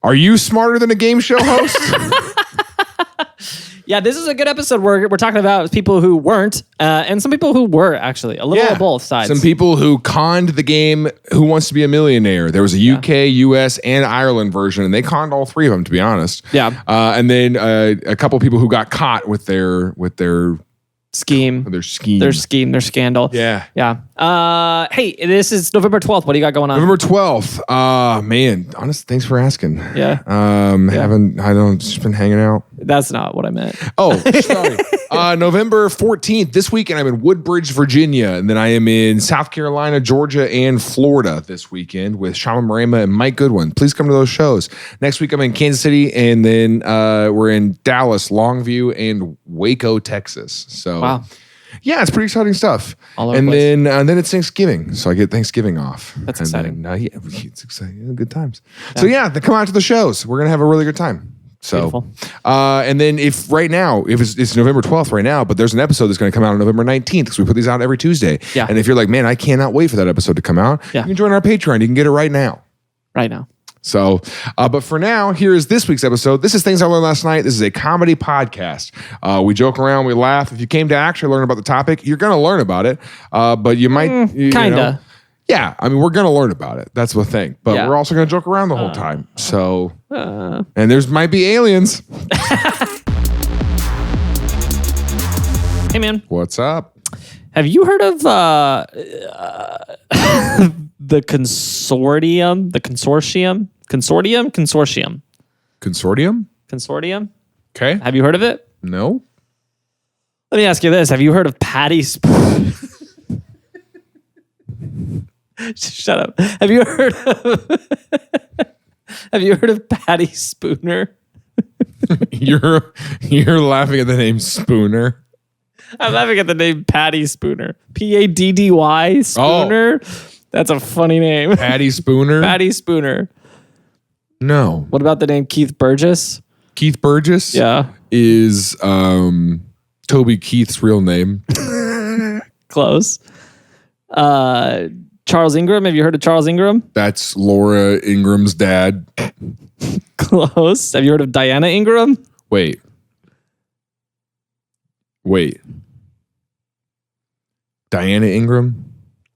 Are you smarter than a game show host? Yeah, this is a good episode where we're talking about people who weren't and some people who were, actually. A little of both sides. Some people who conned the game Who Wants to Be a Millionaire. There was a UK, US, and Ireland version, and they conned all three of them, to be honest. Yeah. And then a couple people who got caught with their scheme. Their scandal. Yeah. Yeah. Hey, this is November 12th. What do you got going on? November 12th. Man, honest, thanks for asking. Yeah. Just been hanging out. That's not what I meant. Oh, sorry. November 14th, this weekend, I'm in Woodbridge, Virginia. And then I am in South Carolina, Georgia, and Florida this weekend with Shama Marema and Mike Goodwin. Please come to those shows. Next week, I'm in Kansas City, and then we're in Dallas, Longview, and Waco, Texas. So, wow. Yeah, it's pretty exciting stuff. And then it's Thanksgiving, so I get Thanksgiving off. That's exciting. Yeah, it's exciting. Good times. Yeah. So yeah, come out to the shows. We're gonna have a really good time. So, and then if it's November 12th right now, but there's an episode that's going to come out on November 19th because we put these out every Tuesday. Yeah. And if you're like, man, I cannot wait for that episode to come out, you can join our Patreon. You can get it right now. Right now. So, but for now, here is this week's episode. This is Things I Learned Last Night. This is a comedy podcast. We joke around, we laugh. If you came to actually learn about the topic, you're going to learn about it. But you might kind of. Yeah, I mean, we're going to learn about it. That's the thing. But we're also going to joke around the whole time. So, and there's might be aliens. Hey, man. What's up? Have you heard of the Consortium? The Consortium? Consortium? Okay. Have you heard of it? No. Let me ask you this. Have you heard of Patty Spoon? Shut up. Have you heard of Patty Spooner? You're laughing at the name Spooner. I'm laughing at the name Patty Spooner. Paddy Spooner. Oh. That's a funny name. Patty Spooner? Patty Spooner. No. What about the name Keith Burgess? Keith Burgess? Yeah. Is Toby Keith's real name. Close. Charles Ingram. Have you heard of Charles Ingram? That's Laura Ingram's dad. Close. Have you heard of Diana Ingram? Wait. Diana Ingram?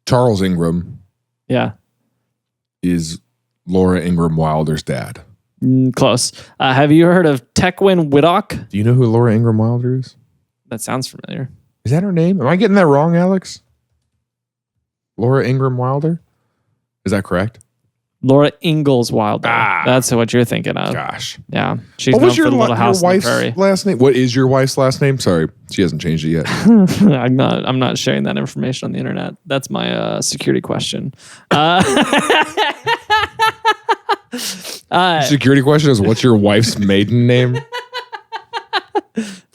Charles Ingram. Yeah. Is Laura Ingram Wilder's dad. Close. Have you heard of Tequin Whittock? Do you know who Laura Ingram Wilder is? That sounds familiar. Is that her name? Am I getting that wrong, Alex? Laura Ingram Wilder? Is that correct? Laura Ingalls Wilder. That's what you're thinking of. Gosh. Yeah. She's what was your wife's last name? What is your wife's last name? Sorry, she hasn't changed it yet. I'm not sharing that information on the internet. That's my security question. Security question is, what's your wife's maiden name?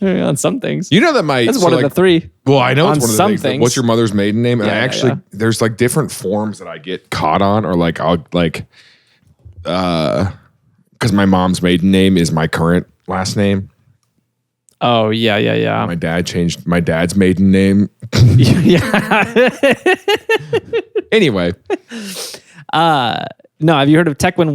On some things. You know that that's one of the three. Well, I know it's one of the things. What's your mother's maiden name? And there's like different forms that I get caught on, or like I'll like, because my mom's maiden name is my current last name. Oh yeah. My dad changed my dad's maiden name. Yeah. Anyway. No, have you heard of Tequin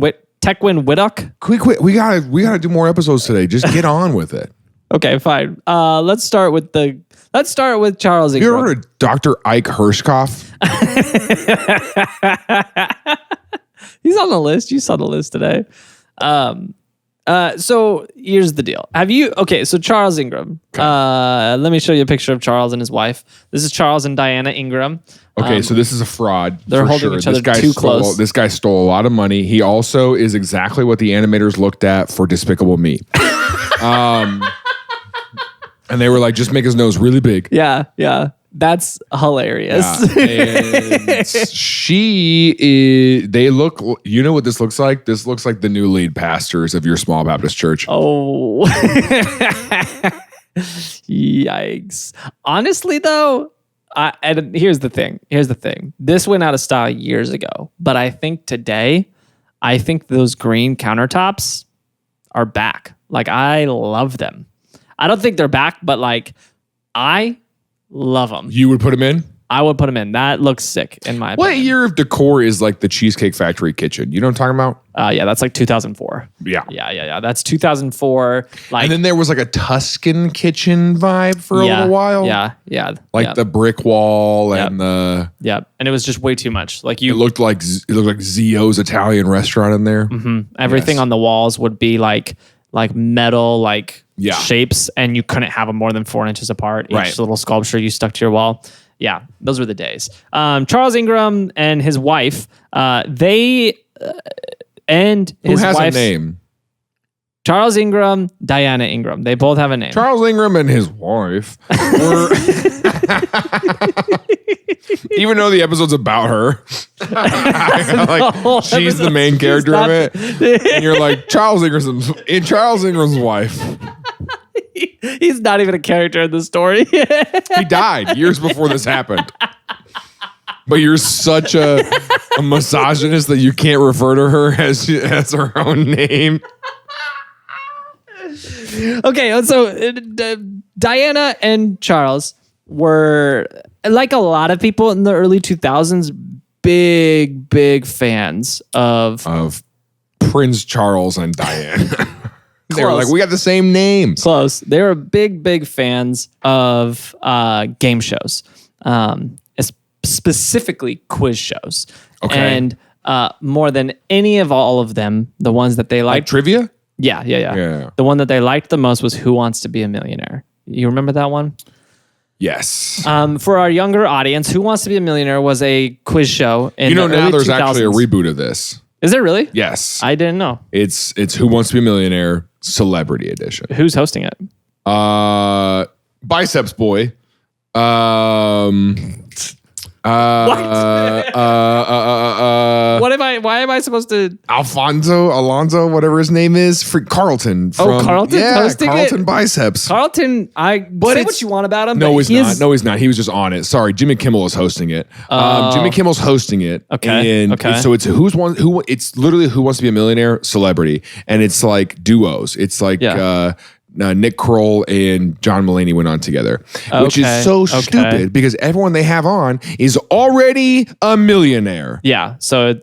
Whittock? Quick, we gotta do more episodes today. Just get on with it. Okay, fine. Let's start with Charles Ingram. You ever heard of Dr. Ike Hershkoff? He's on the list. You saw the list today. So here's the deal. So Charles Ingram. Okay. Let me show you a picture of Charles and his wife. This is Charles and Diana Ingram. Okay, so this is a fraud. They're holding each other too close. This guy stole a lot of money. He also is exactly what the animators looked at for Despicable Me. And they were like, just make his nose really big. Yeah. That's hilarious. Yeah. And they look, you know what this looks like? This looks like the new lead pastors of your small Baptist church. Oh. Yikes. Honestly, though, and here's the thing. This went out of style years ago, but I think today, those green countertops are back. Like, I love them. I don't think they're back, but like, I love them. You would put them in? I would put him in. That looks sick in my What opinion. year of decor is like the Cheesecake Factory kitchen? You know what I'm talking about? Yeah, that's like 2004. Yeah. Yeah. That's 2004. Like, And then there was like a Tuscan kitchen vibe for a little while. Yeah. Like the brick wall and the. Yeah, and it was just way too much. Like It looked like Zio's Italian restaurant in there. everything on the walls would be like metal shapes, and you couldn't have them more than 4 inches apart. Each little sculpture you stuck to your wall. Yeah, those were the days. Charles Ingram and his wife, and his Who has wife's a name? Charles Ingram, Diana Ingram. They both have a name. Charles Ingram and his wife were. Even though the episode's about her, like she's the main character of it, and you're like Charles Ingram's wife. He's not even a character in the story. He died years before this happened. But you're such a misogynist that you can't refer to her as her own name. Okay, so Diana and Charles were, like a lot of people in the early 2000s, big fans of Prince Charles and Diane. They were Close. like, we got the same names. Close. They were big fans of game shows, specifically quiz shows. Okay. And more than any of all of them, the ones that they Like liked. trivia? Yeah. The one that they liked the most was Who Wants to Be a Millionaire? You remember that one? Yes. For our younger audience, Who Wants to Be a Millionaire was a quiz show in the now early there's 2000s. actually a reboot of this. Is there really? Yes. I didn't know. It's Who Wants to Be a Millionaire Celebrity Edition. Who's hosting it? Biceps Boy. Why am I supposed to? Alonzo, whatever his name is, Carlton. Carlton's hosting Carlton it? Biceps. Say what you want about him. No, but he's not. No, he's not. He was just on it. Sorry, Jimmy Kimmel is hosting it. Jimmy Kimmel's hosting it. Okay. So it's it's literally Who Wants to Be a Millionaire Celebrity, and it's like duos. It's like Nick Kroll and John Mulaney went on together, which is so stupid because everyone they have on is already a millionaire. Yeah. So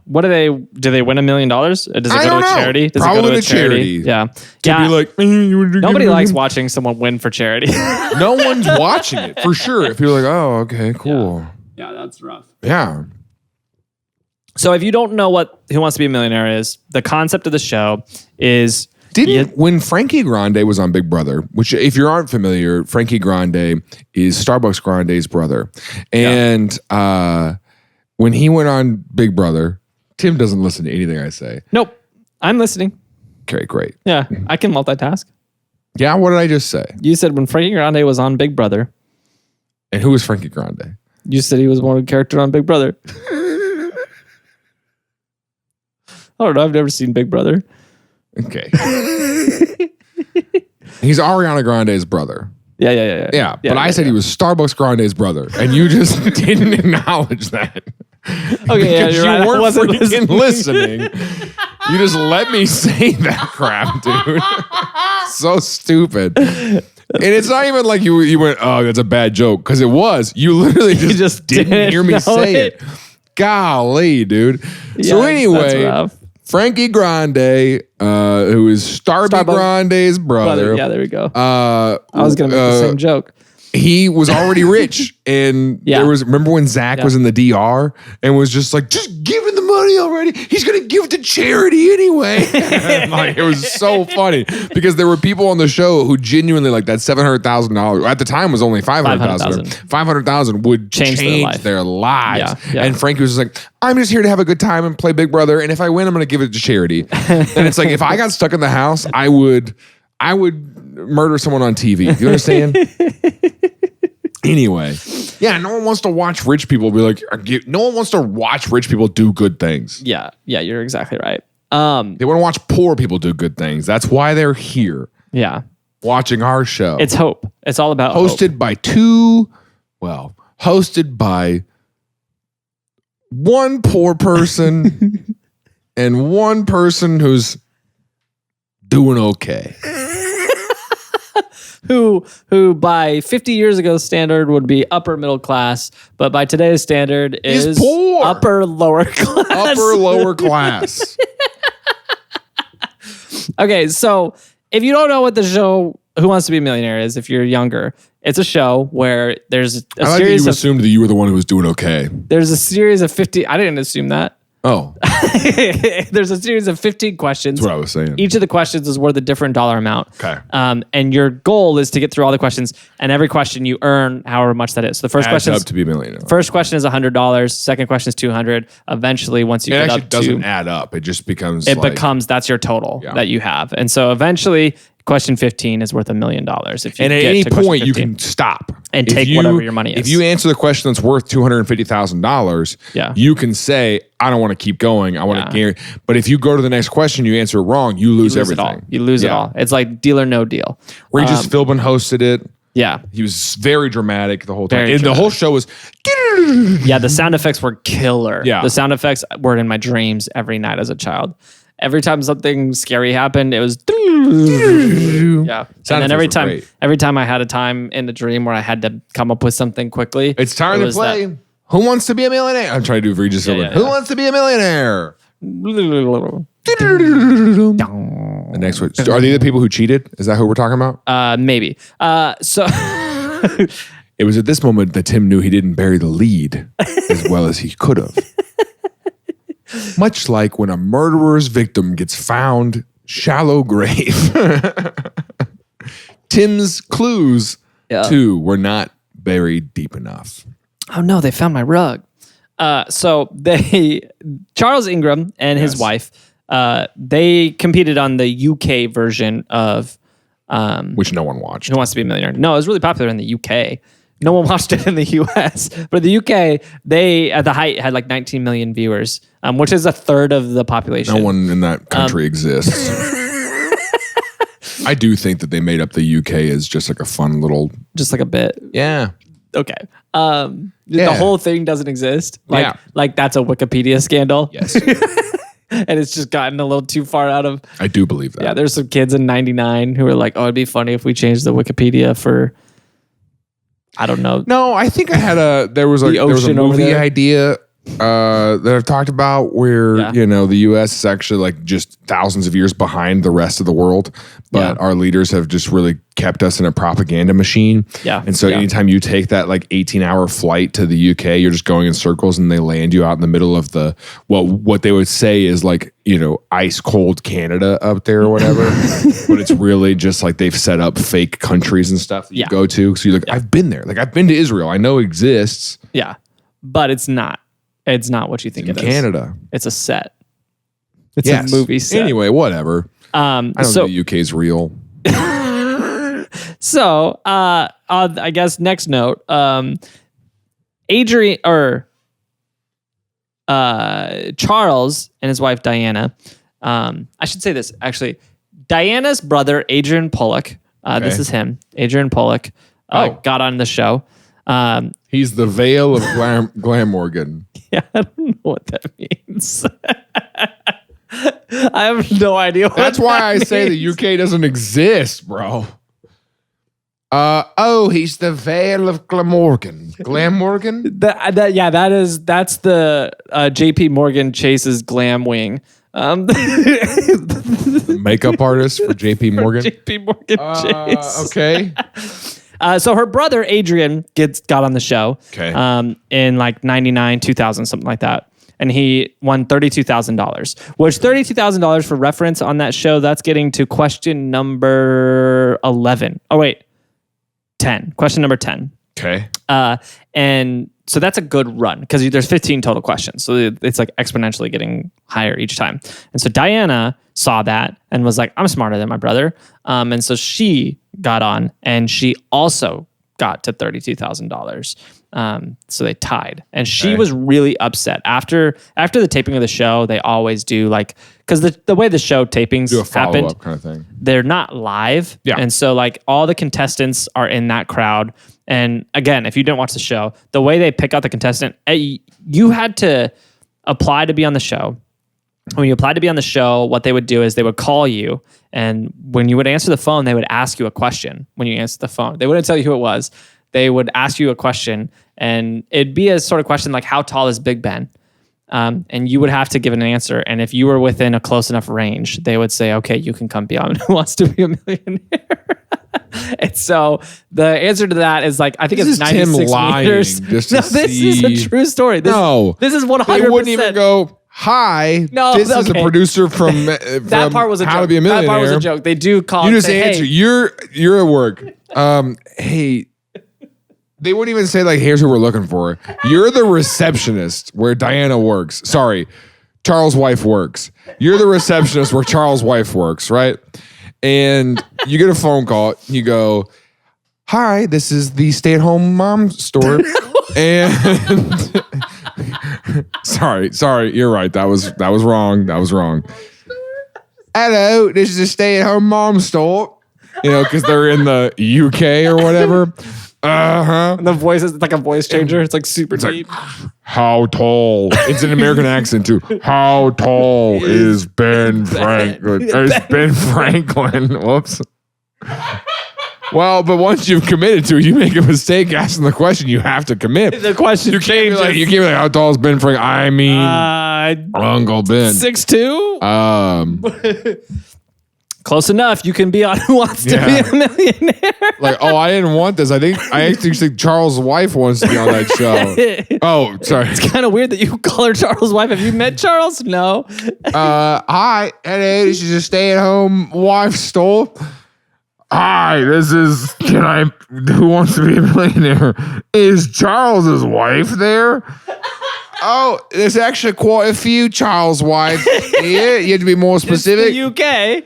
what do they win $1 million? Does it go to a charity? Does Probably it go to a charity. Yeah. To be like, Nobody likes watching someone win for charity. No one's watching it for sure. If you're like, oh, okay, cool. Yeah, that's rough. Yeah. So if you don't know what Who Wants to Be a Millionaire is, the concept of the show is when Frankie Grande was on Big Brother, which if you aren't familiar, Frankie Grande is Starbucks Grande's brother. And when he went on Big Brother, Tim doesn't listen to anything I say. Nope. I'm listening. Okay, great. Yeah, I can multitask. Yeah, what did I just say? You said when Frankie Grande was on Big Brother. And who was Frankie Grande? You said he was one of the characters on Big Brother. I don't know. I've never seen Big Brother. Okay. He's Ariana Grande's brother. Yeah. But I said he was Starbucks Grande's brother, and you just didn't acknowledge that. Okay, because you're you right. I weren't wasn't freaking listening. You just let me say that crap, dude. So stupid. And it's not even like you went, oh, that's a bad joke, because it was. You literally just didn't hear me say it. Golly, dude. So anyway, Frankie Grande, who is Starbucks Grande's brother. Yeah, there we go. I was going to make the same joke. He was already rich, and remember when Zach was in the DR and was just like, just give him the money already. He's gonna give it to charity anyway. Like, it was so funny because there were people on the show who genuinely, like, that $700,000 at the time was only $500,000. $500,000 would change their lives. Yeah. And Frankie was just like, I'm just here to have a good time and play Big Brother, and if I win, I'm gonna give it to charity. And it's like, if I got stuck in the house, I would murder someone on TV. You understand? Anyway, no one wants to watch rich people be like, no one wants to watch rich people do good things. Yeah, you're exactly right. They want to watch poor people do good things. That's why they're here. Yeah. Watching our show. It's hope. It's all about hosted by one poor person and one person who's doing okay. who by 50 years ago standard would be upper middle class, but by today's standard is poor. upper lower class. Upper lower class. Okay, so if you don't know what the show Who Wants to Be a Millionaire is, if you're younger, it's a show where there's a I like that series you of assumed that you were the one who was doing okay. there's a series of 50. I didn't assume that. Oh, There's a series of 15 questions. that's what I was saying. Each of the questions is worth a different dollar amount. Okay. And your goal is to get through all the questions, and every question you earn however much that is. So the first Adds question up to be a millionaire. first question is $100. Second question is $200. Eventually, once you It get actually up doesn't to add up. It just becomes that's your total Yeah. that you have. And so eventually, question 15 is worth $1 million. If you and at get any to question point you 15. can stop And If take whatever your money is. If you answer the question that's worth $250,000, Yeah. you can say, I don't want to keep going. I want Yeah. to guarantee. But if you go to the next question, you answer it wrong, you lose everything. it all. You lose it Yeah. all. It's like Deal or No Deal. Regis Philbin hosted it. Yeah. He was very dramatic the whole time. Very And the whole show was Yeah, the sound effects were killer. Yeah. The sound effects were in my dreams every night as a child. Every time something scary happened, it was yeah. Sound And then effects were great. every time I had a time in the dream where I had to come up with something quickly. It's time it to was play. Who Wants to Be a Millionaire? I'm trying to do Regis Philbin. yeah, Who yeah. Wants to Be a Millionaire? that- The next one. Are they the people who cheated? Is that who we're talking about? Maybe. So It was at this moment that Tim knew he didn't bury the lead as well as he could have. Much like when a murderer's victim gets found shallow grave. Tim's clues, too, were not buried deep enough. oh no, they found my rug. So Charles Ingram and his Yes. wife, they competed on the UK version of Which no one watched. Who Wants to Be a Millionaire. No, it was really popular in the UK. No one watched it in the US. But in the UK, they, at the height, had like 19 million viewers, which is a third of the population. No one in that country exists. I do think that they made up the UK as just like a fun little... Just like a bit. Yeah. Okay. Yeah. The whole thing doesn't exist. Yeah. Like that's a Wikipedia scandal. Yes. And it's just gotten a little too far out of... I do believe that. Yeah, there's some kids in 99 who were like, oh, it'd be funny if we changed the Wikipedia for... I don't know. No, I think there was a ocean over movie there. idea that I've talked about where, Yeah. the US is actually like just thousands of years behind the rest of the world, but our leaders have just really kept us in a propaganda machine. Yeah. And so Yeah. anytime you take that like 18-hour flight to the UK, you're just going in circles and they land you out in the middle of what they would say is like, ice cold Canada up there or whatever. But it's really just like they've set up fake countries and stuff that you go to. So you're like, I've been there. Like I've been to Israel. I know it exists. Yeah. But it's not. It's not what you think it is. Canada. It's a set. It's Yes. a movie set. Anyway, whatever. I don't think the UK's real. So, I guess next note, Adrian or Charles and his wife Diana. I should say this actually. Diana's brother Adrian Pollock. This is him. Adrian Pollock got on the show. He's the Vale of Glamorgan. Yeah, I don't know what that means. I have no idea. That's why I say the UK doesn't exist, bro. He's the Vale of Glamorgan. Glamorgan? That's the JP Morgan Chase's glam wing. Makeup artist for JP Morgan. JP Morgan Chase. Okay. So her brother Adrian got on the show. Okay. In like 99, 2000, something like that. And he won $32,000, which $32,000 for reference on that show, that's getting to question number 11. Oh, wait. 10. Question number 10. Okay. And so that's a good run because there's 15 total questions. So it's like exponentially getting higher each time. And so Diana saw that and was like, I'm smarter than my brother. And so she got on and she also got to $32,000. So they tied, and she was really upset after the taping of the show. They always do like, because the way the show tapings Do a follow happened, up kind of thing. they're not live. Yeah. And so like all the contestants are in that crowd. And again, if you didn't watch the show, the way they pick out the contestant, you had to apply to be on the show. when you applied to be on the show, what they would do is they would call you, and when you would answer the phone, they would ask you a question. When you answered the phone, they wouldn't tell you who it was. They would ask you a question, and it'd be a sort of question like, how tall is Big Ben? And you would have to give an answer. And if you were within a close enough range, they would say, okay, you can come be on Who Wants to Be a Millionaire? And so the answer to that is like, I think it's 96 meters. This is a true story. This is 100%. They wouldn't even go, hi, this is a producer from that part was a How joke. to Be a Millionaire. That part was a joke. They do call you and just say, answer. hey. You're at work. Hey, they wouldn't even say like, here's who we're looking for. You're the receptionist where Diana works. Sorry, Charles' wife works. You're the receptionist where Charles' wife works, right? And you get a phone call. You go, hi, this is the stay-at-home mom store. And sorry, you're right. That was wrong. Hello, this is a stay-at-home mom store. Because they're in the UK or whatever. And the voice is like a voice changer. It's like super deep. Like, how tall? It's an American accent too. How tall is Ben Franklin? Is Ben Franklin? Whoops. Well, but once you've committed to it, you make a mistake asking the question, you have to commit. The question changes. You can't be like, how tall is Ben Franklin? I mean, Uncle Ben. 6'2"? Close enough. You can be on Who Wants to Be a Millionaire. Like, I didn't want this. I actually think Charles' wife wants to be on that show. Oh, sorry. It's kind of weird that you call her Charles' wife. Have you met Charles? No. Hi, this is a stay-at-home wife store. Hi, this is Who Wants to Be a Millionaire? Is Charles' wife there? Oh, there's actually quite a few Charles' wives here. You have to be more specific. It's the UK.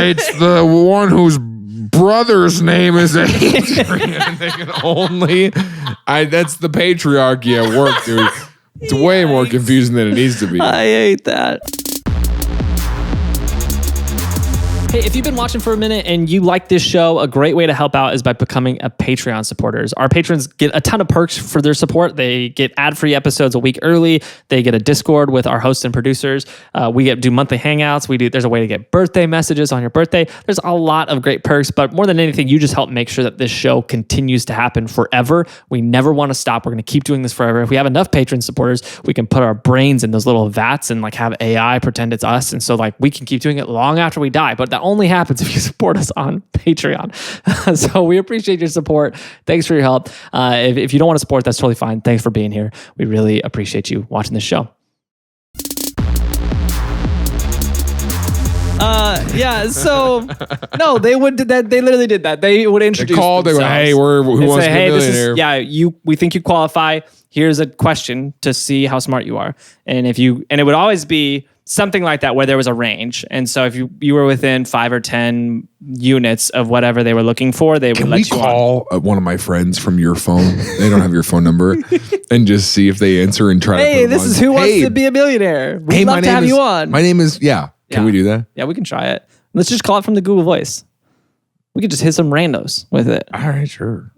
It's the one whose brother's name is Adrian. They can only. That's the patriarchy at work, dude. It's way more confusing than it needs to be. I hate that. Hey, if you've been watching for a minute and you like this show, a great way to help out is by becoming a Patreon supporter. Our patrons get a ton of perks for their support. They get ad-free episodes a week early. They get a Discord with our hosts and producers. We do monthly hangouts. There's a way to get birthday messages on your birthday. There's a lot of great perks, but more than anything, you just help make sure that this show continues to happen forever. We never want to stop. We're going to keep doing this forever. If we have enough patron supporters, we can put our brains in those little vats and like have AI pretend it's us. And so like we can keep doing it long after we die. But that only happens if you support us on Patreon. So we appreciate your support. Thanks for your help. If you don't want to support, that's totally fine. Thanks for being here. We really appreciate you watching this show. So no, they would do that. They literally did that. They would introduce themselves. They go, hey, Who Wants to Be a Millionaire? We think you qualify. Here's a question to see how smart you are. And it would always be something like that where there was a range. And so if you were within 5 or 10 units of whatever they were looking for, they would let you on. Can we call one of my friends from your phone? They don't have your phone number. And just see if they answer and try to Hey, this is Who Wants to Be a Millionaire. We'd love to have you on. My name is, Can we do that? Yeah, we can try it. Let's just call it from the Google Voice. We could just hit some randos with it. All right, sure.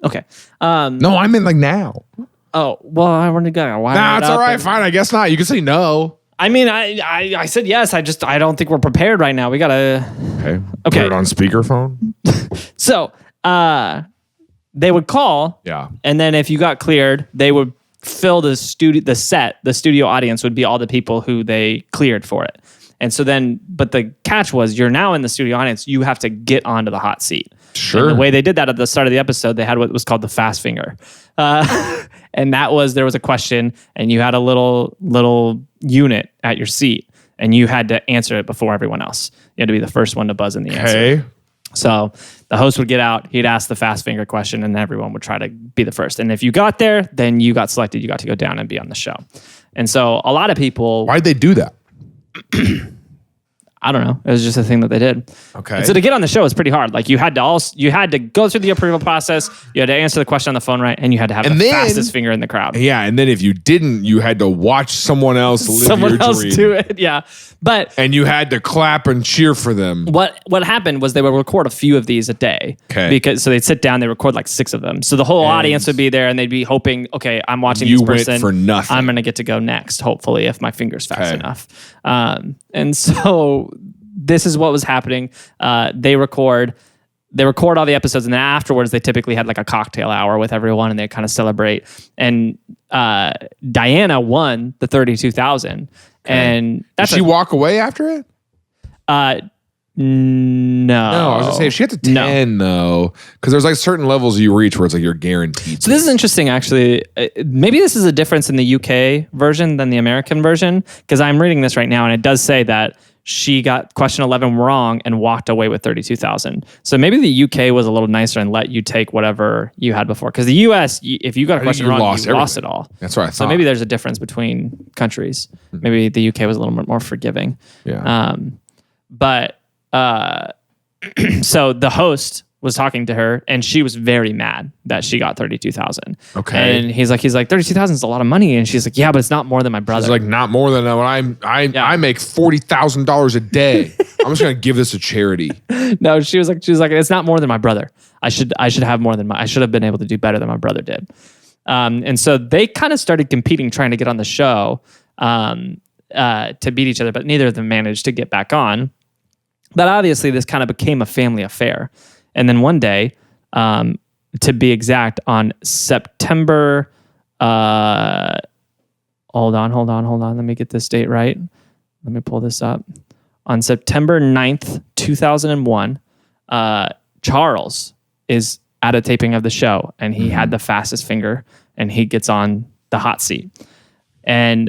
Okay. No, I meant like now. Oh, well, I already got it. Nah, it's all right. Fine. I guess not. You can say no. I mean, I said yes. I don't think we're prepared right now. We gotta. Okay. Put it on speakerphone. So, they would call. Yeah. And then if you got cleared, they would fill the studio audience would be all the people who they cleared for it. And so then, but the catch was you're now in the studio audience. You have to get onto the hot seat. Sure. And the way they did that at the start of the episode, they had what was called the fast finger. And that was, there was a question and you had a little unit at your seat and you had to answer it before everyone else. You had to be the first one to buzz in the answer. Okay. So the host would get out, he'd ask the fast finger question, and then everyone would try to be the first. And if you got there, then you got selected. You got to go down and be on the show. And so a lot of people... Why'd they do that? I don't know. It was just a thing that they did. Okay. And so to get on the show was pretty hard. Like you had to go through the approval process. You had to answer the question on the phone right, and you had to have the fastest finger in the crowd. Yeah, and then if you didn't, you had to watch someone else live your dream. Do it. Yeah, and you had to clap and cheer for them. What happened was they would record a few of these a day. Okay. So they'd sit down, they record like 6 of them. So the whole audience would be there, and they'd be hoping, okay, I'm watching this person. You went for nothing. I'm going to get to go next, hopefully, if my finger's fast enough. And so this is what was happening. They record all the episodes, and then afterwards they typically had like a cocktail hour with everyone, and they kind of celebrate. And Diana won the 32,000. And did she walk away after it? No, I was gonna say if she had to 10 though, because there's like certain levels you reach where it's like you're guaranteed. So this is interesting, actually. Maybe this is a difference in the UK version than the American version, because I'm reading this right now, and it does say that she got question 11 wrong and walked away with 32,000. So maybe the UK was a little nicer and let you take whatever you had before. Because the US, if you got a question wrong, you lost it all. That's what I thought. So maybe there's a difference between countries. Maybe the UK was a little bit more forgiving. Yeah. So the host was talking to her, and she was very mad that she got 32,000. Okay. And he's like 32,000 is a lot of money, and she's like, yeah, but it's not more than my brother. She's like, not more than what I make $40,000 a day. I'm just gonna give this to charity. No, she was like, it's not more than my brother. I should have more than I should have been able to do better than my brother did. And so they kind of started competing, trying to get on the show to beat each other, but neither of them managed to get back on. But obviously, this kind of became a family affair. And then one day, to be exact, on September, hold on. Let me get this date right. Let me pull this up. On September 9th, 2001, Charles is at a taping of the show, and he had the fastest finger, and he gets on the hot seat. And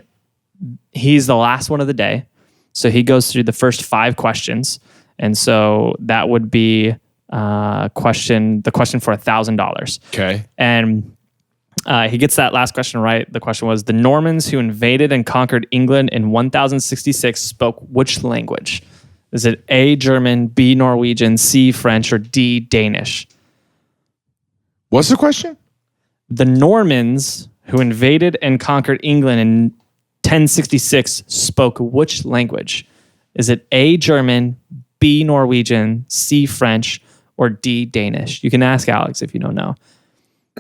he's the last one of the day. So he goes through the first 5 questions. And so that would be the question for $1,000. Okay. And he gets that last question right. The question was, the Normans who invaded and conquered England in 1066 spoke which language? Is it A, German, B, Norwegian, C, French, or D, Danish? What's the question? The Normans who invaded and conquered England in 1066 spoke which language? Is it A, German, B, Norwegian, C, French, or D, Danish? You can ask Alex if you don't know.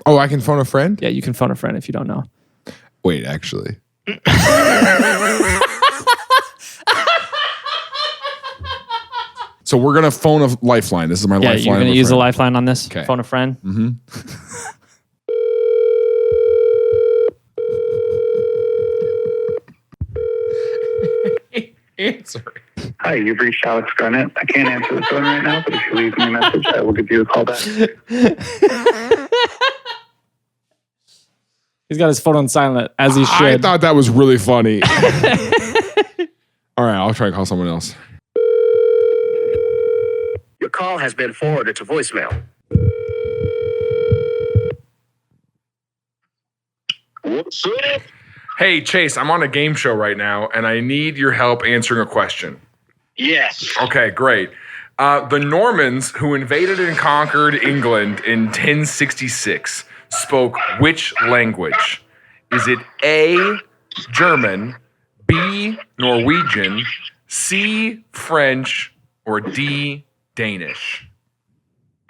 Oh, I can phone a friend? Yeah, you can phone a friend if you don't know. Wait, actually. So we're going to phone a lifeline. This is my lifeline. Yeah, you're going to use a lifeline on this? Okay. Phone a friend? Mm-hmm. Answer. Hi, you've reached Alex Garnett. I can't answer the phone right now, but if you leave me a message, I will give you a call back. He's got his phone on silent, as he should. I thought that was really funny. All right, I'll try to call someone else. Your call has been forwarded to voicemail. What's up? Hey, Chase, I'm on a game show right now, and I need your help answering a question. Yes. Okay, great. The Normans who invaded and conquered England in 1066 spoke which language? Is it A, German, B, Norwegian, C, French, or D, Danish?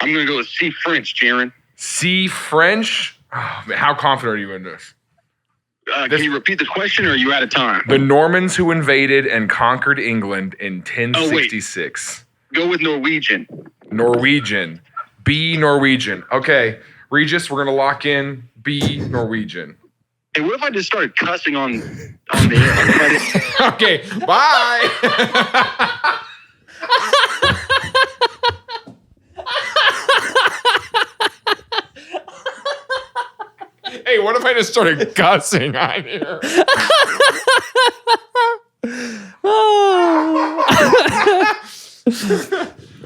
I'm going to go with C, French, Jaron. C, French? Oh, man, how confident are you in this? Can you repeat the question, or are you out of time? The Normans who invaded and conquered England in 1066. Go with Norwegian. Norwegian. B, Norwegian. Okay, Regis, we're going to lock in B, Norwegian. Hey, what if I just started cussing on the air? Okay, bye. Hey, what if I just started cussing on here?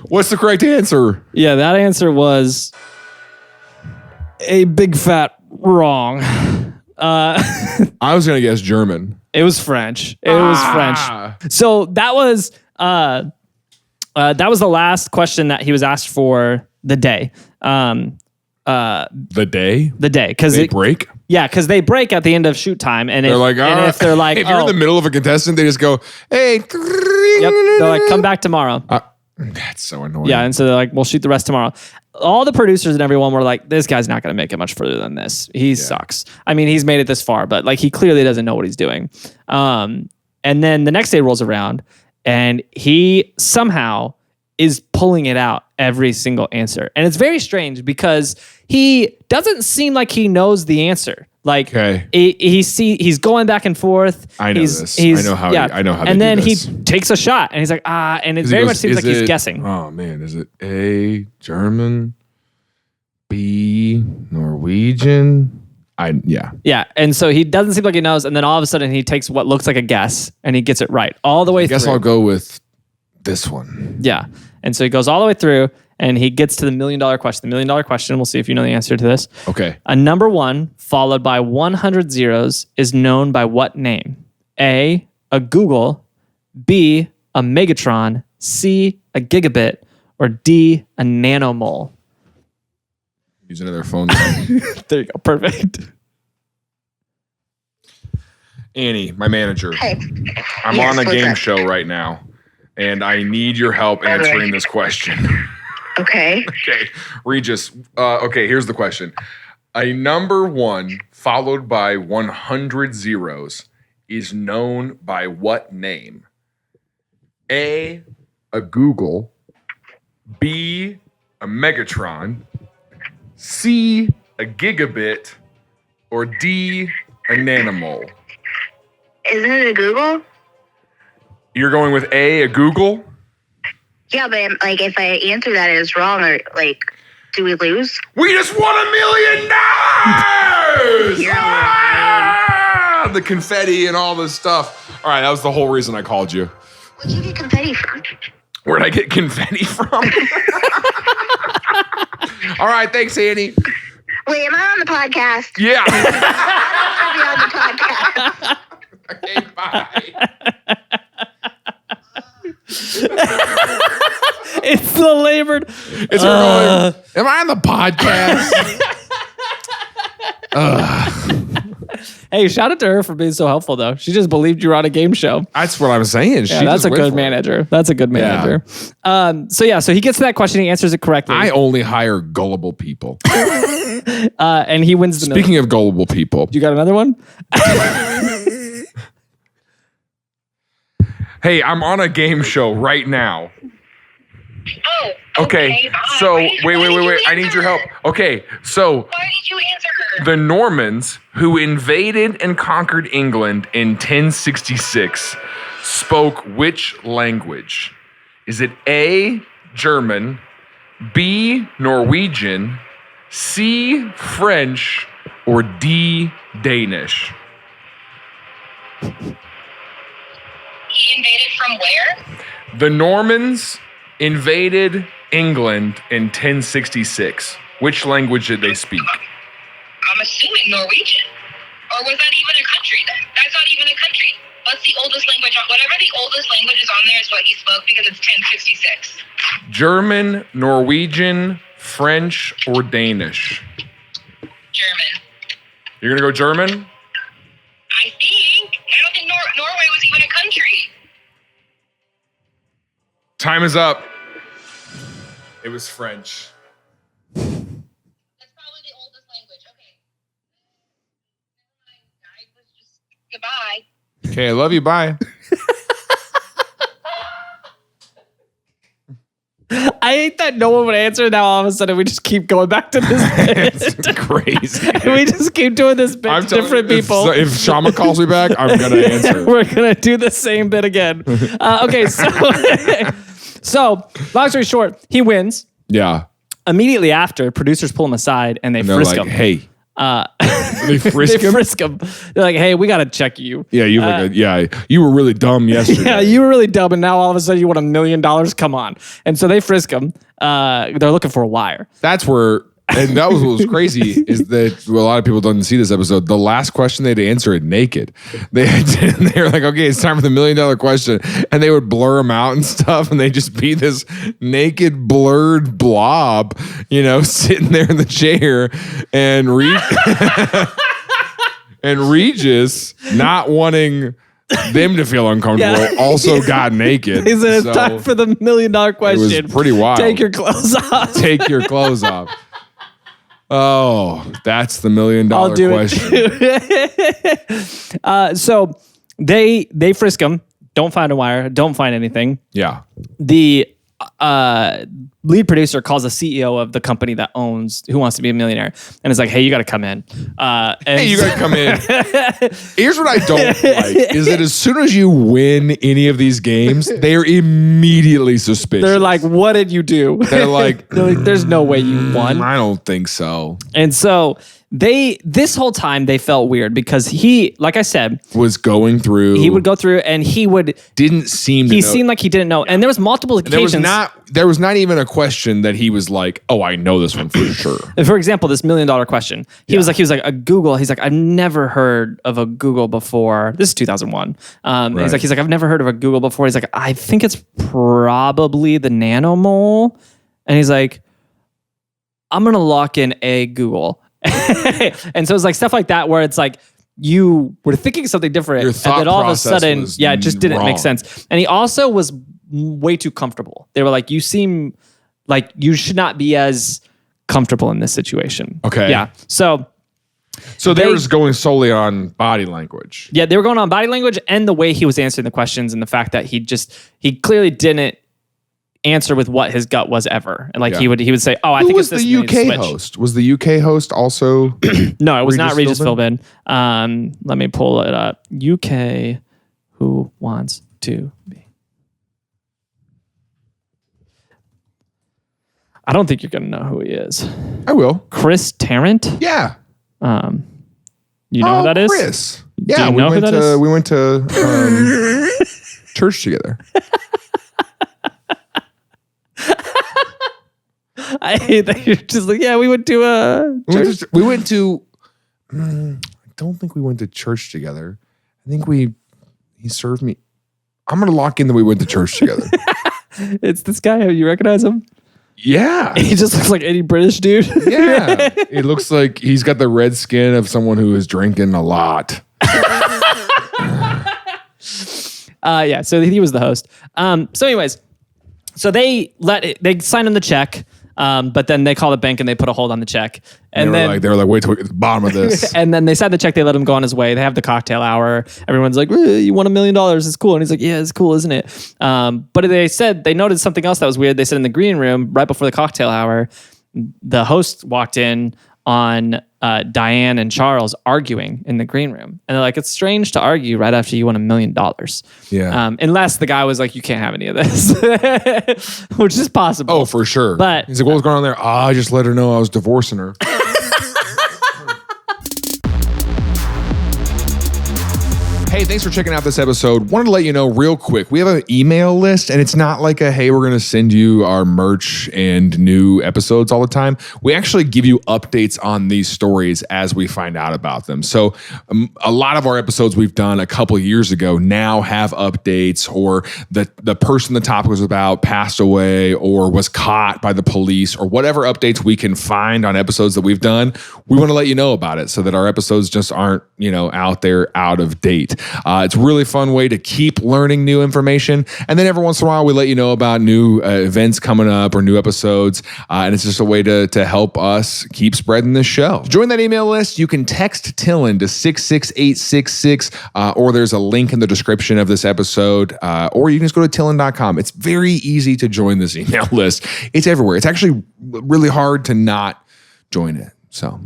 What's the correct answer? Yeah, that answer was a big fat wrong. I was going to guess German. It was French. It was French. So that was That was the last question that he was asked for the day. The day? The day. They break? Yeah, because they break at the end of shoot time. And They're like, if they're like, if you're in the middle of a contestant, they just go, hey. Yep. They're like, come back tomorrow. That's so annoying. Yeah, and so they're like, we'll shoot the rest tomorrow. All the producers and everyone were like, this guy's not going to make it much further than this. He sucks. I mean, he's made it this far, but like he clearly doesn't know what he's doing. And then the next day rolls around and he somehow is pulling it out every single answer. And it's very strange because he doesn't seem like he knows the answer. Like he's going back and forth. I know this. I know how. And then he takes a shot, and he's like, and it very much seems like he's guessing. Oh man, is it A, German, B, Norwegian? Yeah. And so he doesn't seem like he knows, and then all of a sudden he takes what looks like a guess, and he gets it right all the way through. I guess I'll go with this one. Yeah, and so he goes all the way through. And he gets to the $1 million question. The $1 million question, we'll see if you know the answer to this. Okay. A number 1 followed by 100 zeros is known by what name? A, a Google, B, a Megatron, C, a gigabit, or D, a nanomole? Use another phone. There you go. Perfect. Annie, my manager. Hey. I'm on a game show right now, and I need your help answering this question. Okay. Okay, Regis. Okay, here's the question. A number 1 followed by 100 zeros is known by what name? A Google, B, a Megatron, C, a gigabit, or D, a nanomole? Isn't it a Google? You're going with A Google? Yeah, but like if I answer that and it's wrong, or like, do we lose? We just won $1 million! You're The confetti and all this stuff. All right, that was the whole reason I called you. Where'd you get confetti from? Where'd I get confetti from? All right, thanks, Annie. Wait, am I on the podcast? Yeah. I'll be on the podcast. Okay, bye. It's the labored. It's her going, am I on the podcast? Hey, shout out to her for being so helpful, though. She just believed you were on a game show. That's what I'm saying. Yeah, that's a good manager. That's a good manager. So he gets to that question. He answers it correctly. I only hire gullible people. And he wins the Speaking of gullible people. You got another one? Hey, I'm on a game show right now. Oh. Okay. So wait. I need your help. Okay. So Why did you answer her? the Normans who invaded and conquered England in 1066 spoke which language? Is it A, German, B, Norwegian, C, French, or D, Danish? He invaded from where? The Normans invaded England in 1066. Which language did they speak? I'm assuming Norwegian. Or was that even a country then? That's not even a country. What's the oldest language? Whatever the oldest language is on there is what he spoke because it's 1066. German, Norwegian, French, or Danish? German. You're going to go German? I think. I don't think Norway was even a country. Time is up. It was French. That's probably the oldest language. Okay. Never mind. I was just goodbye. Okay, I love you. Bye. I hate that no one would answer. Now all of a sudden we just keep going back to this bit. It's crazy. We just keep doing this bit to different people. If Shama calls me back, I'm going to answer. We're going to do the same bit again. Okay, so long story short, he wins. Yeah. Immediately after, producers pull him aside and they And they're frisk like, him. hey. They They frisk him. They're like, hey, we got to check you. Yeah, you were really dumb yesterday. Yeah, you were really dumb, and now all of a sudden you want $1 million. Come on. And so they frisk him. They're looking for a wire. That's where And that was what was crazy is that a lot of people don't see this episode. The last question they had to answer it naked. They were like, okay, it's time for the $1 million question. And they would blur them out and stuff. And they just be this naked, blurred blob, sitting there in the chair and and Regis not wanting them to feel uncomfortable also got naked. He said it's time for the $1 million question. It was pretty wild. Take your clothes off. Take your clothes off. Oh, that's the $1 million I'll do question. It. So they frisk him. Don't find a wire. Don't find anything. Yeah. The lead producer calls the CEO of the company that owns Who Wants to Be a Millionaire, and is like, "Hey, you got to come in." Hey, you got to come in. Here's what I don't like: is that as soon as you win any of these games, they are immediately suspicious. They're like, "What did you do?" They're like, "There's no way you won." I don't think so. And so this whole time they felt weird because he, like I said, was going through. He would go through and didn't seem to he know. seemed like he didn't know. And there was multiple occasions. There was not even a question that he was like, oh, I know this one for sure. For example, this $1 million question. He was like a Google. He's like, I've never heard of a Google before. This is 2001. Right. He's like, I've never heard of a Google before. He's like, I think it's probably the nanomole. And he's like, I'm going to lock in a Google. And so it's like stuff like that where it's like you were thinking something different Your and thought then all of a process sudden was it just didn't wrong. make sense. And he also was way too comfortable. They were like, you seem like you should not be as comfortable in this situation. Okay. Yeah. So they was going solely on body language. yeah, they were going on body language and the way he was answering the questions and the fact that he clearly didn't answer with what his gut was ever. And like he would say, oh, I Who think was it's this the UK switch. host? Was the UK host also? No, it was not Regis Philbin? Philbin. Let me pull it up. UK Who Wants to Be. I don't think you're going to know who he is. I will. Chris Tarrant. Yeah. You know who that is? Chris. Do Yeah, you know who that is? we went to church together. I hate that you're just like, yeah, we went to church. We went to. I don't think we went to church together. I think he served me. I'm gonna lock in that we went to church together. It's this guy. You recognize him? Yeah. He just looks like any British dude. Yeah. It looks like he's got the red skin of someone who is drinking a lot. Yeah. So he was the host. So anyways, so they signed him the check. But then they call the bank and they put a hold on the check. And they were like, wait till we get to the bottom of this. and then they signed the check. They let him go on his way. They have the cocktail hour. Everyone's like, you won $1 million. It's cool. And he's like, yeah, it's cool, isn't it? But they noticed something else that was weird. They said in the green room right before the cocktail hour, the host walked in on Diane and Charles arguing in the green room. And they're like, it's strange to argue right after you won $1 million. Yeah. Unless the guy was like, you can't have any of this, which is possible. Oh, for sure. But he's like, what was going on there? I just let her know I was divorcing her. Hey, thanks for checking out this episode. Wanted to let you know real quick, we have an email list and it's not like hey, we're going to send you our merch and new episodes all the time. We actually give you updates on these stories as we find out about them. So a lot of our episodes we've done a couple years ago now have updates, or the person the topic was about passed away or was caught by the police, or whatever updates we can find on episodes that we've done. We want to let you know about it so that our episodes just aren't, out there out of date. It's a really fun way to keep learning new information. And then every once in a while, we let you know about new events coming up or new episodes. And it's just a way to help us keep spreading this show. To join that email list, you can text TILLN to 66866, or there's a link in the description of this episode, or you can just go to TILLN.com. It's very easy to join this email list. It's everywhere. It's actually really hard to not join it. So...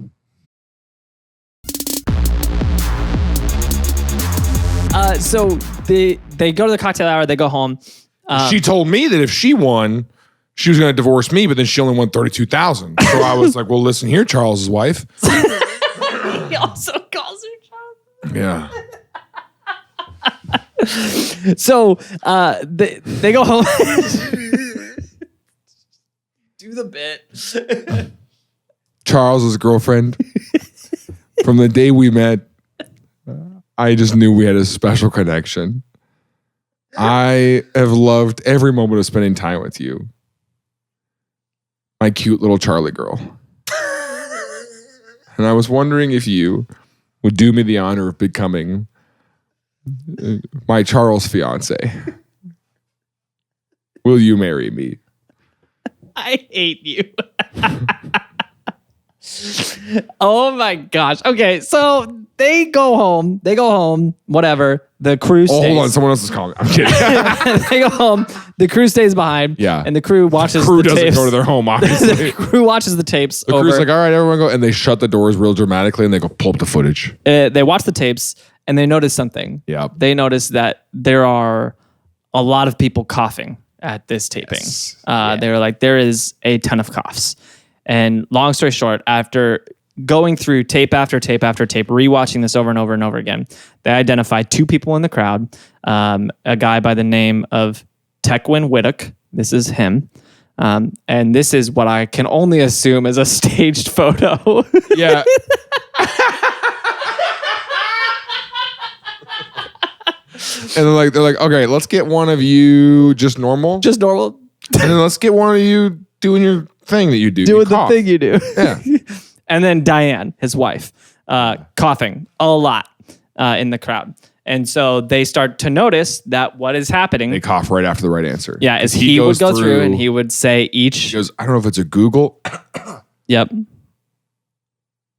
So they go to the cocktail hour, they go home. She told me that if she won, she was going to divorce me, but then she only won $32,000. So I was like, well, listen here, Charles's wife. He also calls her Charles. Yeah. So they go home. Do the bit. Charles's girlfriend. From the day we met, I just knew we had a special connection. I have loved every moment of spending time with you. My cute little Charlie girl. And I was wondering if you would do me the honor of becoming my Charles fiance. Will you marry me? I hate you. Oh my gosh. Okay, so they go home, whatever. The crew stays. Oh, hold on. Someone else is calling. I'm kidding. They go home. The crew stays behind. Yeah. And the crew watches Crew the doesn't tapes. go to their home, obviously. The crew watches the tapes The crew's like, all right, everyone go. And they shut the doors real dramatically and they go pull up the footage. They watch the tapes and they notice something. Yeah. They notice that there are a lot of people coughing at this taping. Yes. They were like, there is a ton of coughs. And long story short, after going through tape after tape after tape, rewatching this over and over and over again, they identified two people in the crowd. A guy by the name of Tequin Whittock. This is him. And this is what I can only assume is a staged photo. Yeah. And they're like, okay, let's get one of you just normal. Just normal. And then let's get one of you doing your thing that you do. Doing You the cough. thing you do. Yeah. And then Diane, his wife, coughing a lot in the crowd. And so they start to notice that what is happening. They cough right after the right answer. Yeah, as he would go through and he would say each. He goes, I don't know if it's a Google. Yep.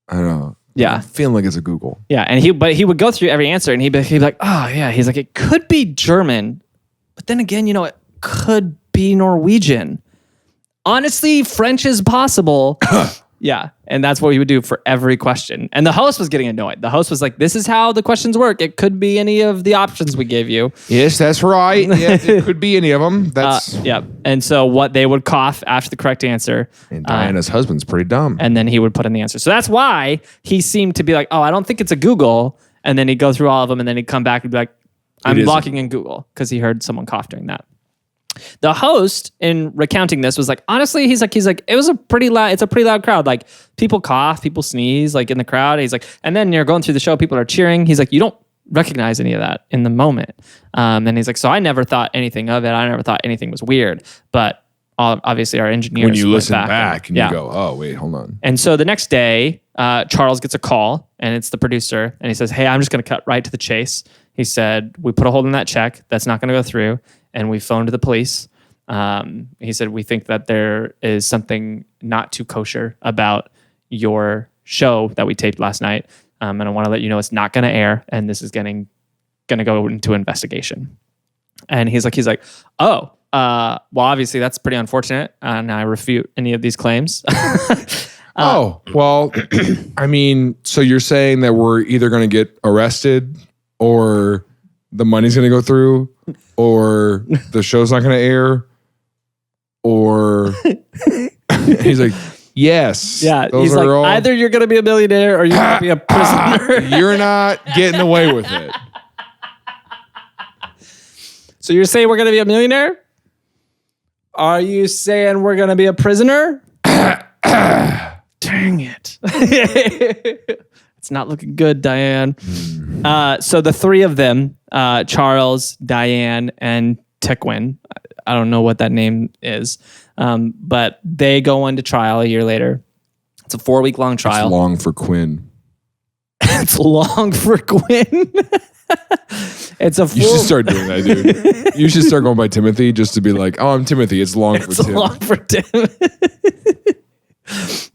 I don't know. Yeah. I'm feeling like it's a Google. Yeah, and he would go through every answer and he'd be like, oh yeah. He's like, it could be German, but then again, it could be Norwegian. Honestly, French is possible. Yeah, and that's what he would do for every question. And the host was getting annoyed. The host was like, this is how the questions work. It could be any of the options we gave you. Yes, that's right. Yeah, it could be any of them. That's Yeah. And so what they would cough after the correct answer. and Diana's husband's pretty dumb. And then he would put in the answer. So that's why he seemed to be like, oh, I don't think it's a Google. And then he'd go through all of them and then he'd come back and be like, I'm isn't. locking in Google because he heard someone cough during that. The host, in recounting this, was like, honestly, he's like, it's a pretty loud crowd. Like, people cough, people sneeze, like in the crowd. He's like, and then you're going through the show, people are cheering. He's like, you don't recognize any of that in the moment. And he's like, so I never thought anything of it. I never thought anything was weird. But obviously, our engineers when you went listen back and yeah. you go, oh, wait, hold on. And so the next day, Charles gets a call, and it's the producer, and he says, hey, I'm just going to cut right to the chase. He said, we put a hold on that check. That's not going to go through. And we phoned the police. He said, we think that there is something not too kosher about your show that we taped last night. And I want to let you know it's not going to air, and this is going to go into investigation. And he's like, oh, well, obviously that's pretty unfortunate, and I refute any of these claims. Well, I mean, so you're saying that we're either going to get arrested or the money's going to go through or the show's not going to air or he's like, yes. Yeah, those he's are like, all, either you're going to be a millionaire or you're going to be a prisoner. you're not getting away with it. So you're saying we're going to be a millionaire? Are you saying we're going to be a prisoner? Dang it. It's not looking good, Diane. So the three of them, Charles, Diane, and Tequin, I don't know what that name is, but they go into trial a year later. It's a 4-week-long trial. It's long for Quinn. It's long for Quinn. It's a You should start doing that, dude. You should start going by Timothy just to be like, oh, I'm Timothy. It's long for Tim. long for Tim.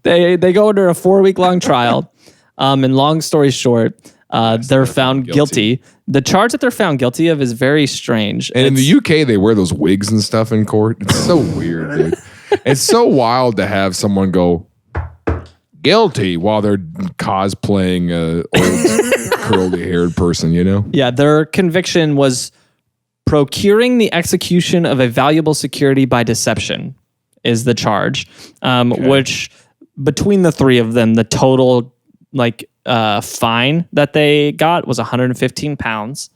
They go under a 4-week-long trial. And long story short, they're found guilty. The charge that they're found guilty of is very strange. And in the UK, they wear those wigs and stuff in court. It's so weird, dude. It's so wild to have someone go guilty while they're cosplaying a old curly-haired person, you know? Yeah, their conviction was procuring the execution of a valuable security by deception is the charge, which between the three of them, the total fine that they got was 115 pounds.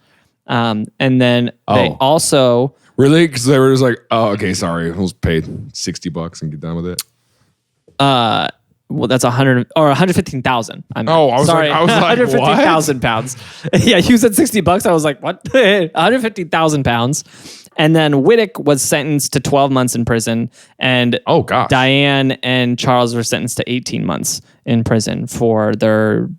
And then they also... Really? Because they were just like, oh, okay, sorry. We'll pay $60 and get done with it. Well, that's 100 or 115,000. Oh, I was sorry, like, 150,000 pounds. Yeah, you said $60. I was like, what? 150,000 pounds. And then Wittick was sentenced to 12 months in prison, and Oh gosh. Diane and Charles were sentenced to 18 months in prison for their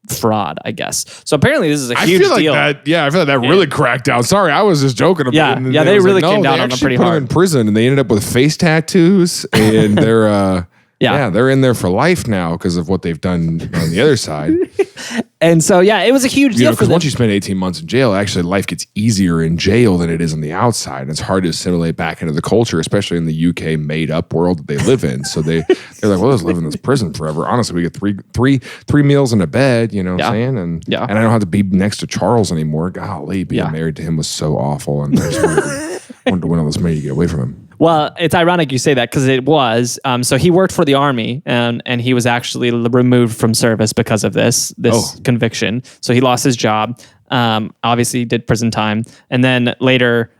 fraud, I guess. So apparently this is a huge I feel like deal. that. Yeah, I feel like that really cracked down. Sorry, I was just joking about Yeah, it. And yeah, I they was really like, came no, down they on them actually pretty put hard. them in prison, and they ended up with face tattoos, and they're Yeah. they're in there for life now because of what they've done on the other side. And so, yeah, it was a huge deal for Because them. once you spend 18 months in jail, actually life gets easier in jail than it is on the outside. And it's hard to assimilate back into the culture, especially in the UK made up world that they live in. So they're like, well, let's live in this prison forever. Honestly, we get three meals and a bed, you know what I'm saying? And I don't have to be next to Charles anymore. Golly, being married to him was so awful. And I just wanted to win all this money to get away from him. Well, it's ironic you say that because it was. So he worked for the army, and he was actually removed from service because of this conviction. So he lost his job. Obviously, he did prison time, and then later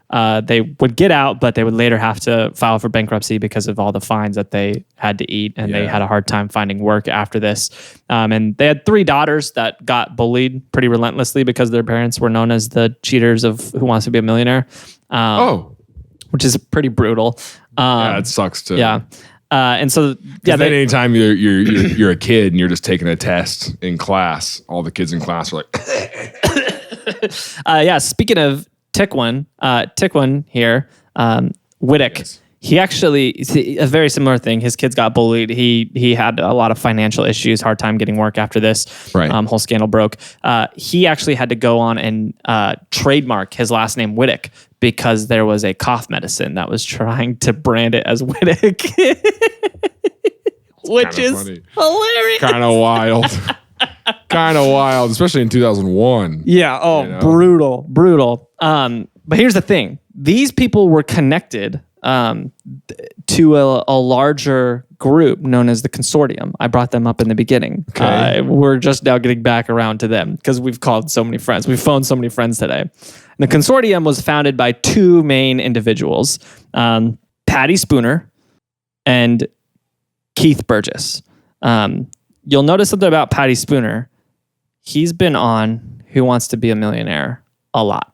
they would get out, but they would later have to file for bankruptcy because of all the fines that they had to eat, and they had a hard time finding work after this. And they had 3 daughters that got bullied pretty relentlessly because their parents were known as the cheaters of Who Wants to Be a Millionaire. Which is pretty brutal. Yeah, it sucks too. Yeah. And so, yeah. Then anytime you're a kid and you're just taking a test in class, all the kids in class are like, Speaking of Tiquan here, Wittick. Yes. He actually, a very similar thing. His kids got bullied. He had a lot of financial issues, hard time getting work after this. Right. Whole scandal broke. He actually had to go on and trademark his last name Wittick because there was a cough medicine that was trying to brand it as Wittick, which is funny. hilarious. kind of wild. Kind of wild, especially in 2001. Yeah. Oh, You know? brutal. But here's the thing: these people were connected to a larger group known as the Consortium. I brought them up in the beginning. Okay. We're just now getting back around to them because we've called so many friends. We've phoned so many friends today. And the Consortium was founded by 2 main individuals, Patty Spooner and Keith Burgess. You'll notice something about Patty Spooner. He's been on Who Wants to Be a Millionaire a lot.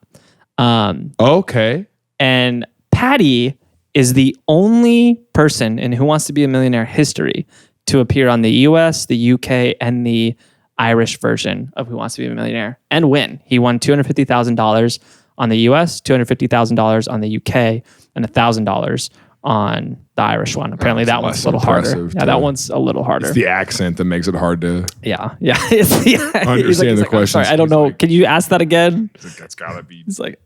Okay. And Patty is the only person in Who Wants to Be a Millionaire history to appear on the US, the UK, and the Irish version of Who Wants to Be a Millionaire and win. He won $250,000 on the US, $250,000 on the UK, and $1,000 on the Irish one. Apparently that one's a little harder. Yeah, that one's a little harder. It's the accent that makes it hard to Yeah. It's the, understand the "I'm question. sorry, I don't know. Can you ask that again? That's gotta be. He's like,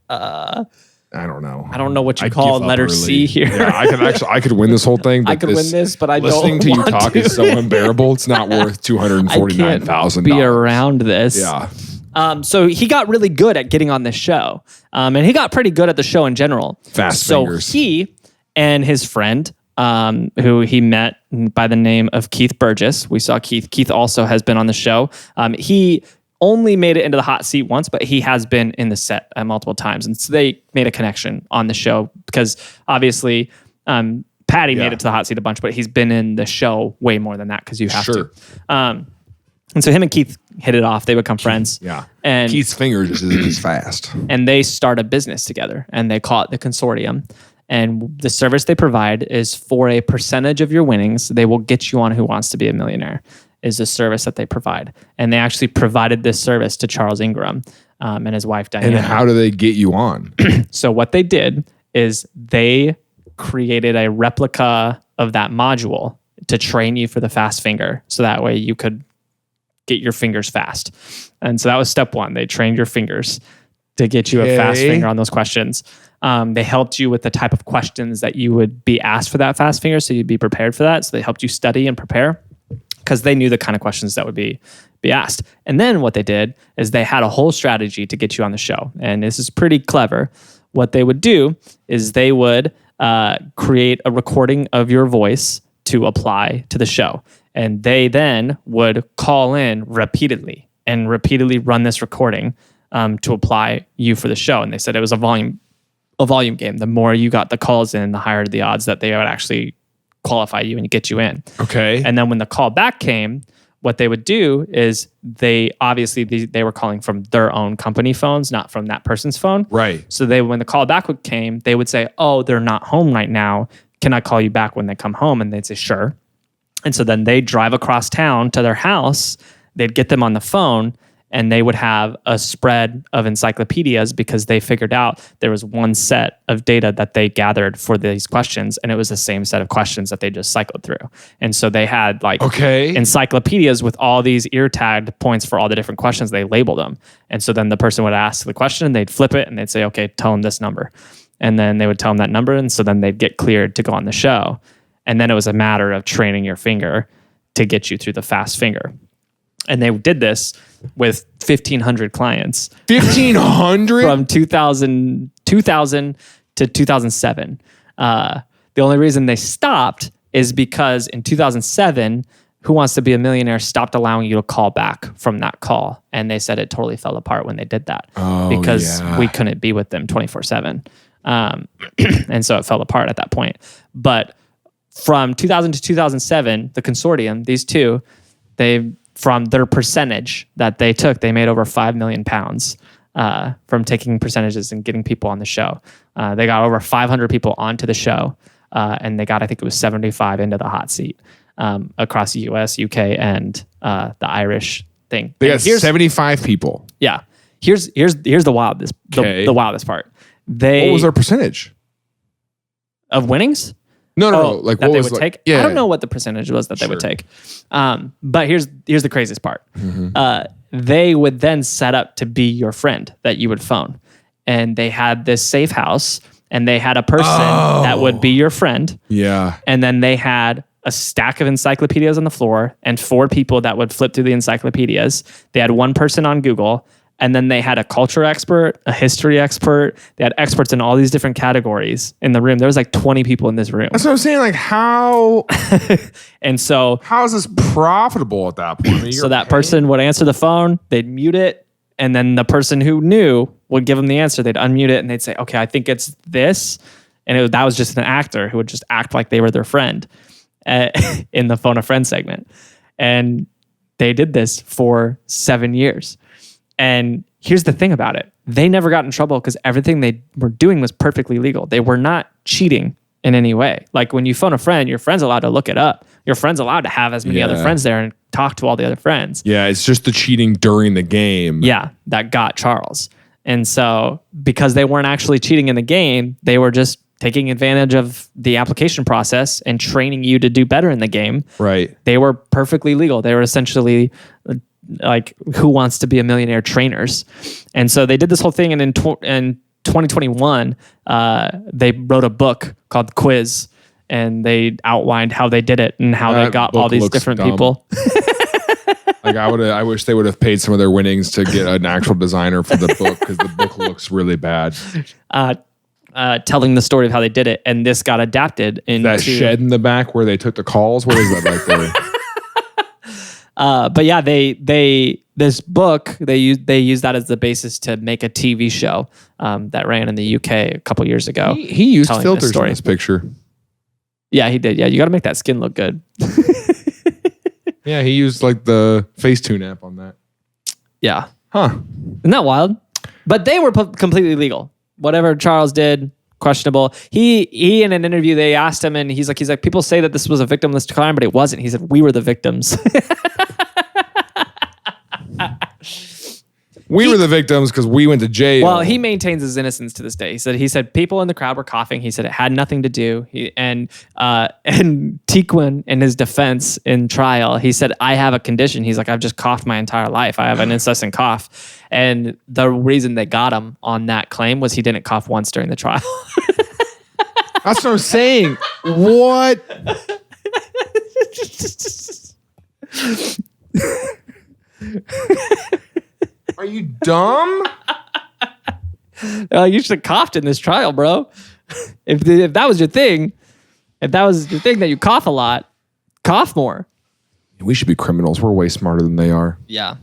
I don't know. I don't know what you I call give up letter early. C here. Yeah, I could win this whole thing. But I could win this, but I don't listening to you want talk to. is so unbearable. It's not worth $249,000. Be around this. Yeah. So he got really good at getting on this show. And he got pretty good at the show in general. Fast so fingers. he and his friend, who he met by the name of Keith Burgess. We saw Keith. Keith also has been on the show. He only made it into the hot seat once, but he has been in the set multiple times. And so they made a connection on the show because obviously Patty made it to the hot seat a bunch, but he's been in the show way more than that because you have to. And so him and Keith hit it off. They become friends. Yeah. And Keith's fingers isn't as fast. and they start a business together and they call it the Consortium. And the service they provide is for a percentage of your winnings, they will get you on Who Wants to Be a Millionaire, is the service that they provide. And they actually provided this service to Charles Ingram and his wife, Diana. And how do they get you on? So what they did is they created a replica of that module to train you for the fast finger. So that way you could get your fingers fast. And so that was step 1. They trained your fingers to get you a fast finger on those questions. They helped you with the type of questions that you would be asked for that fast finger, so you'd be prepared for that. So they helped you study and prepare because they knew the kind of questions that would be asked. And then what they did is they had a whole strategy to get you on the show. And this is pretty clever. What they would do is they would create a recording of your voice to apply to the show. And they then would call in repeatedly and repeatedly run this recording to apply you for the show. And they said it was a volume game. The more you got the calls in, the higher the odds that they would actually qualify you and get you in. Okay. And then when the call back came, what they would do is they were calling from their own company phones, not from that person's phone. Right. So when the call back came, they would say, "Oh, they're not home right now. Can I call you back when they come home?" And they'd say, "Sure." And so then they'd drive across town to their house. They'd get them on the phone, and they would have a spread of encyclopedias because they figured out there was one set of data that they gathered for these questions, and it was the same set of questions that they just cycled through. And so they had encyclopedias with all these ear tagged points for all the different questions. They labeled them. And so then the person would ask the question, they'd flip it, and they'd say, "Okay, tell them this number." And then they would tell them that number, and so then they'd get cleared to go on the show. And then it was a matter of training your finger to get you through the fast finger. And they did this with 1,500 clients. 1,500? From 2000 to 2007. The only reason they stopped is because in 2007, Who Wants to Be a Millionaire stopped allowing you to call back from that call. And they said it totally fell apart when they did that. Because we couldn't be with them 24/7. And so it fell apart at that point. But from 2000 to 2007, the Consortium, these two, from their percentage that they took, they made over 5 million pounds from taking percentages and getting people on the show. They got over 500 people onto the show, and they got, I think it was 75 into the hot seat across the US, UK, and the Irish thing. They got 75 people. Yeah. Here's the wildest, the wildest part. What was their percentage? Of winnings? No. Like that what they was would like? take? Yeah. I don't know what the percentage was that they would take. But here's the craziest part. They would then set up to be your friend that you would phone. And they had this safe house, and they had a person that would be your friend. Yeah. And then they had a stack of encyclopedias on the floor and 4 people that would flip through the encyclopedias. They had one person on Google. And then they had a culture expert, a history expert. They had experts in all these different categories in the room. There was like 20 people in this room. That's what I'm saying. Like how and so how is this profitable at that point? I mean, so that person would answer the phone, they'd mute it, and then the person who knew would give them the answer. They'd unmute it and they'd say, "Okay, I think it's this." And that was just an actor who would just act like they were their friend in the phone a friend segment. And they did this for 7 years. And here's the thing about it. They never got in trouble because everything they were doing was perfectly legal. They were not cheating in any way. Like when you phone a friend, your friend's allowed to look it up. Your friend's allowed to have as many other friends there and talk to all the other friends. Yeah, it's just the cheating during the game. Yeah, that got Charles. And so because they weren't actually cheating in the game, they were just taking advantage of the application process and training you to do better in the game. Right. They were perfectly legal. They were essentially like Who Wants to Be a Millionaire trainers. And so they did this whole thing. And in 2021, they wrote a book called Quiz, and they outlined how they did it and how they got all these different people. Like I wish they would have paid some of their winnings to get an actual designer for the book, because the book looks really bad. Telling the story of how they did it. And this got adapted into that shed in the back where they took the calls. What is that back there? But yeah, this book, they used that as the basis to make a TV show that ran in the UK a couple years ago. He used filters in this picture. Yeah, he did. Yeah, you got to make that skin look good. Yeah, he used like the Facetune app on that. Yeah. Huh. Isn't that wild? But they were completely legal. Whatever Charles did, questionable. He in an interview, they asked him, and he's like, people say that this was a victimless crime, but it wasn't. He said, we were the victims. We were the victims because we went to jail. Well, he maintains his innocence to this day. He said people in the crowd were coughing. He said it had nothing to do. And Tequin, in his defense in trial, he said, I have a condition. He's like, I've just coughed my entire life. I have an incessant cough. And the reason they got him on that claim was he didn't cough once during the trial. That's what I'm saying. What? Are you dumb? You should have coughed in this trial, bro. If that was your thing, that you cough a lot, cough more. We should be criminals. We're way smarter than they are. Yeah.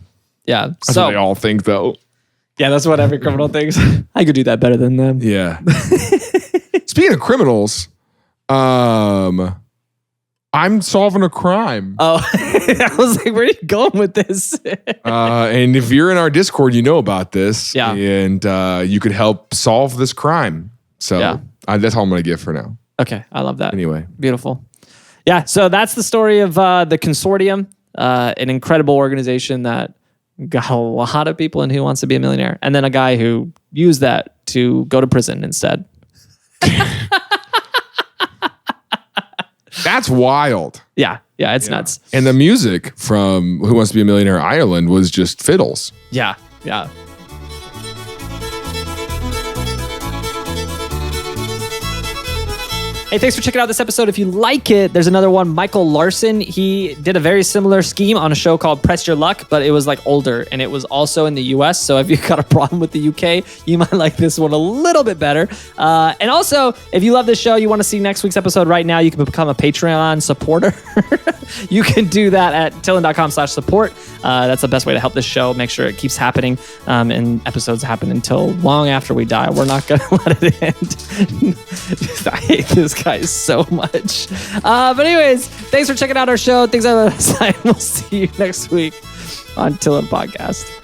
That's what they all think, though. Yeah, that's what every criminal thinks. I could do that better than them. Yeah. Speaking of criminals, I'm solving a crime. Oh, I was like, where are you going with this? And if you're in our Discord, you know about this. Yeah. And you could help solve this crime. So Yeah. That's all I'm going to give for now. Okay, I love that. Anyway. Beautiful. Yeah, so that's the story of the Consortium, an incredible organization that got a lot of people in Who Wants to Be a Millionaire, and then a guy who used that to go to prison instead. That's wild. Yeah, it's nuts. And the music from Who Wants to Be a Millionaire Ireland was just fiddles. Yeah. Hey, thanks for checking out this episode. If you like it, there's another one. Michael Larson, he did a very similar scheme on a show called Press Your Luck, but it was like older, and it was also in the US. So if you've got a problem with the UK, you might like this one a little bit better. And also, if you love this show, you want to see next week's episode right now, you can become a Patreon supporter. You can do that at TILLN.com/support. That's the best way to help this show. Make sure it keeps happening, and episodes happen until long after we die. We're not going to let it end. I hate this guy so much. But anyways, thanks for checking out our show. Thanks on the side. We'll see you next week on TILLN Podcast.